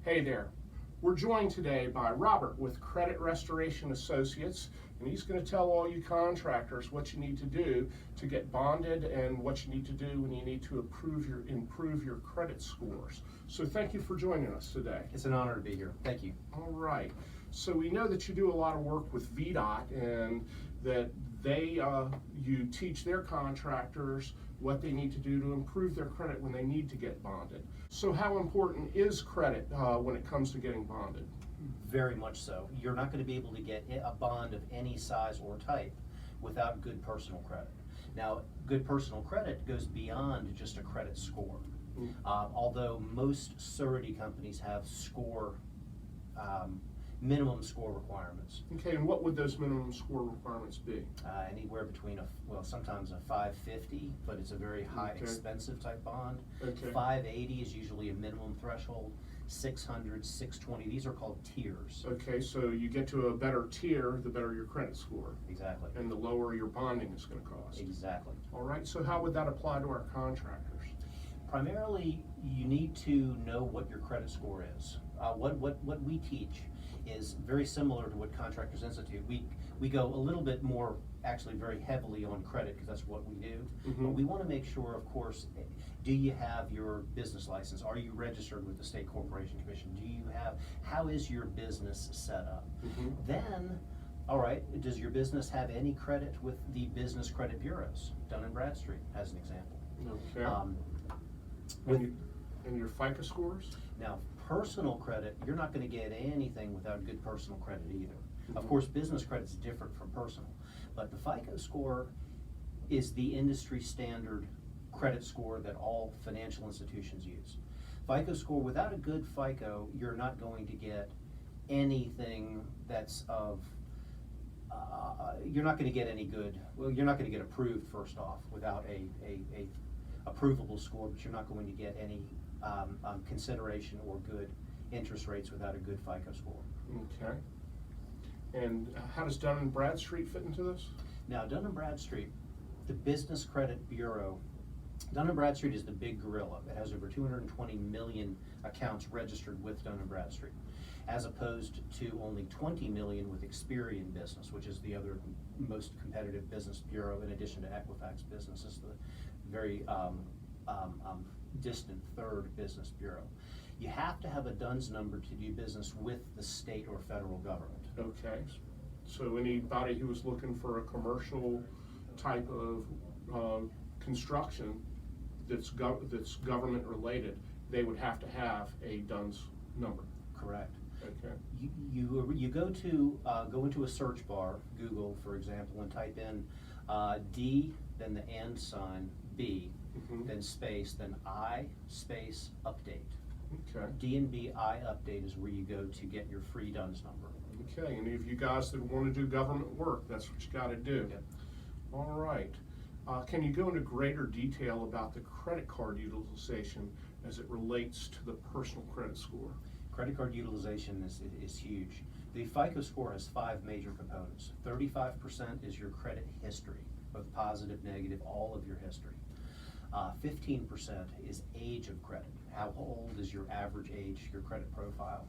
Hey there. We're joined today by Robert with Credit Restoration Associates, and he's going to tell all you contractors what you need to do to get bonded and what you need to do when you need to improve your credit scores. So thank you for joining us today. It's an honor to be here. Thank you. All right. So we know that you do a lot of work with VDOT and that you teach their contractors what they need to do to improve their credit when they need to get bonded. So how important is credit when it comes to getting bonded? Very much so. You're not going to be able to get a bond of any size or type without good personal credit. Now, good personal credit goes beyond just a credit score. Although most surety companies have minimum score requirements. Okay, and what would those minimum score requirements be? Anywhere between sometimes a 550, but it's a very high, expensive type bond. Okay. 580 is usually a minimum threshold. 600, 620, these are called tiers. Okay, so you get to a better tier, the better your credit score. Exactly. And the lower your bonding is going to cost. Exactly. All right, so how would that apply to our contractors? Primarily, you need to know what your credit score is. What we teach is very similar to what Contractors Institute. We go a little bit more, actually very heavily on credit because that's what we do. Mm-hmm. But we want to make sure, of course, do you have your business license? Are you registered with the State Corporation Commission? How is your business set up? Mm-hmm. Then, all right, does your business have any credit with the business credit bureaus? Dun & Bradstreet, as an example. Okay. And your FICO scores? Now, personal credit, you're not going to get anything without good personal credit either. Mm-hmm. Of course, business credit's different from personal, but the FICO score is the industry standard credit score that all financial institutions use. FICO score, without a good FICO, you're not going to get anything that's you're not going to get any good, you're not going to get approved first off without a approvable score, but you're not going to get any consideration or good interest rates without a good FICO score. Okay. And how does Dun & Bradstreet fit into this? Now, Dun & Bradstreet, the Business Credit Bureau, Dun & Bradstreet is the big gorilla. It has over 220 million accounts registered with Dun & Bradstreet, as opposed to only 20 million with Experian Business, which is the other most competitive business bureau in addition to Equifax Business. Is the very distant third business bureau. You have to have a DUNS number to do business with the state or federal government. Okay. So anybody who was looking for a commercial type of construction that's government related, they would have to have a DUNS number. Correct. Okay. You go into a search bar, Google for example, and type in D, then the and sign, B, Mm-hmm. then space, then I, space, update. Okay. D&B I update is where you go to get your free DUNS number. Okay, and if you guys that want to do government work, that's what you got to do. Yep. All right. Can you go into greater detail about the credit card utilization as it relates to the personal credit score? Credit card utilization is huge. The FICO score has 5 major components. 35% is your credit history, both positive, negative, all of your history. 15% is age of credit. How old is your average age, your credit profile?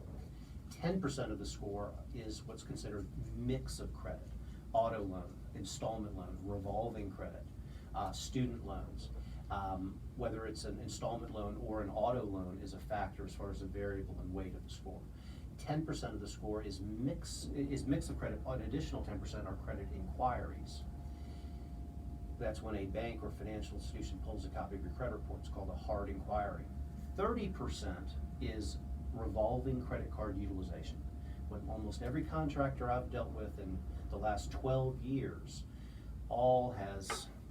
10% of the score is what's considered mix of credit. Auto loan, installment loan, revolving credit, student loans. Whether it's an installment loan or an auto loan is a factor as far as the variable and weight of the score. 10% of the score is mix of credit. An additional 10% are credit inquiries. That's when a bank or financial institution pulls a copy of your credit report. It's called a hard inquiry. 30% is revolving credit card utilization. When almost every contractor I've dealt with in the last 12 years,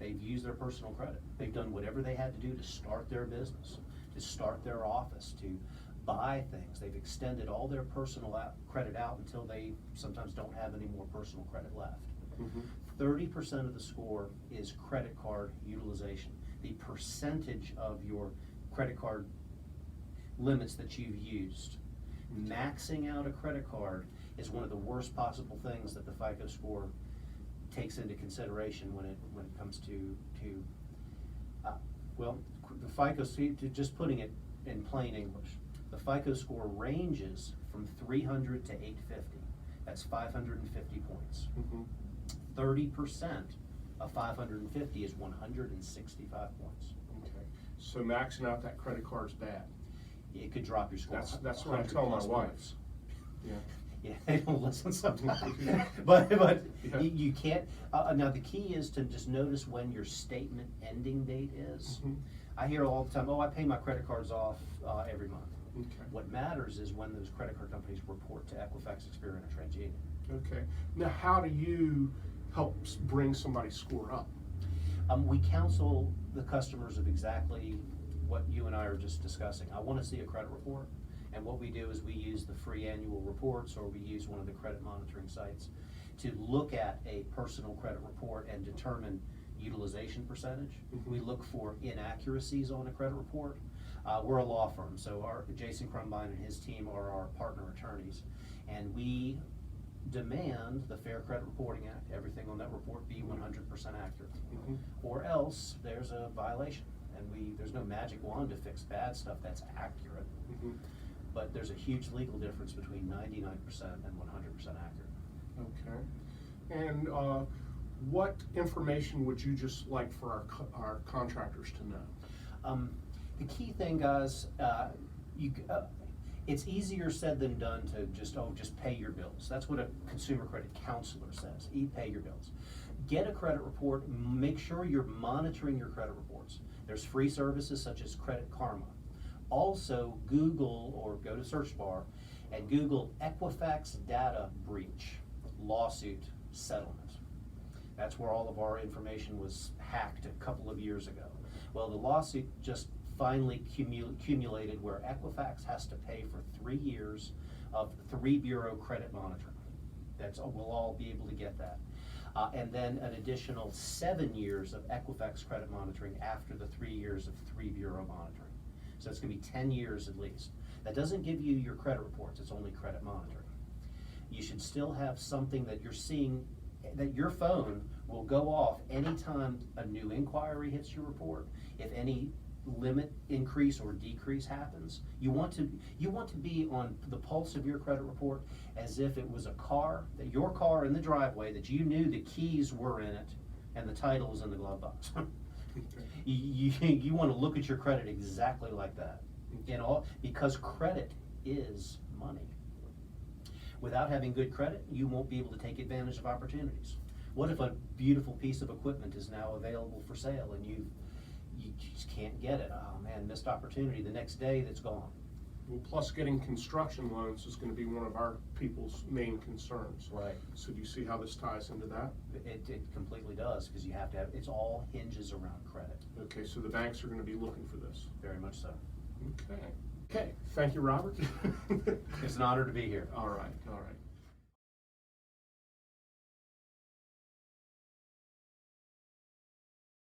they've used their personal credit. They've done whatever they had to do to start their business, to start their office, to buy things. They've extended all their personal credit out until they sometimes don't have any more personal credit left. Mm-hmm. 30% of the score is credit card utilization. The percentage of your credit card limits that you've used. Maxing out a credit card is one of the worst possible things that the FICO score takes into consideration when it comes to the FICO, just putting it in plain English, The FICO score ranges from 300 to 850. That's 550 points. 30% of 550 is 165 points. Okay, so maxing out that credit card's bad. It could drop your score. That's what I 100 tell my plus wife. points. Yeah. Yeah, they don't listen sometimes. but Yeah. you can't. Now the key is to just notice when your statement ending date is. I hear all the time, oh, I pay my credit cards off every month. Okay. What matters is when those credit card companies report to Equifax, Experian, or TransUnion. Okay. Now, how do you help bring somebody's score up? We counsel the customers of exactly what you and I are just discussing. I want to see a credit report, and what we do is we use the free annual reports, or we use one of the credit monitoring sites to look at a personal credit report and determine utilization percentage. We look for inaccuracies on a credit report. We're a law firm, so Jason Crumbine and his team are our partner attorneys, and we demand the Fair Credit Reporting Act, everything on that report be 100% accurate. Or else there's a violation, and there's no magic wand to fix bad stuff that's accurate. But there's a huge legal difference between 99% and 100% accurate. Okay. And what information would you just like for our contractors to know? The key thing, guys, it's easier said than done to just pay your bills. That's what a consumer credit counselor says. Pay your bills. Get a credit report. Make sure you're monitoring your credit reports. There's free services such as Credit Karma. Also, Google or go to search bar and Google Equifax data breach lawsuit settlement. That's where all of our information was hacked a couple of years ago. Well, the lawsuit just finally accumulated where Equifax has to pay for 3 years of 3-bureau credit monitoring. We'll all be able to get that. And then an additional 7 years of Equifax credit monitoring after the 3 years of 3-bureau monitoring. So it's going to be 10 years at least. That doesn't give you your credit reports, it's only credit monitoring. You should still have something that you're seeing, that your phone will go off anytime a new inquiry hits your report. If any limit increase or decrease happens, you want to be on the pulse of your credit report as if it was your car in the driveway, that you knew the keys were in it and the title was in the glove box. You want to look at your credit exactly like that, because credit is money. Without having good credit, you won't be able to take advantage of opportunities. What if a beautiful piece of equipment is now available for sale and you just can't get it? Oh man, missed opportunity. The next day, that's gone. Well, plus getting construction loans is going to be one of our people's main concerns. Right. So do you see how this ties into that? It completely does, because you have to have, it's all hinges around credit. Okay, so the banks are going to be looking for this. Very much so. Okay. Okay, thank you, Robert. It's an honor to be here. All right, all right.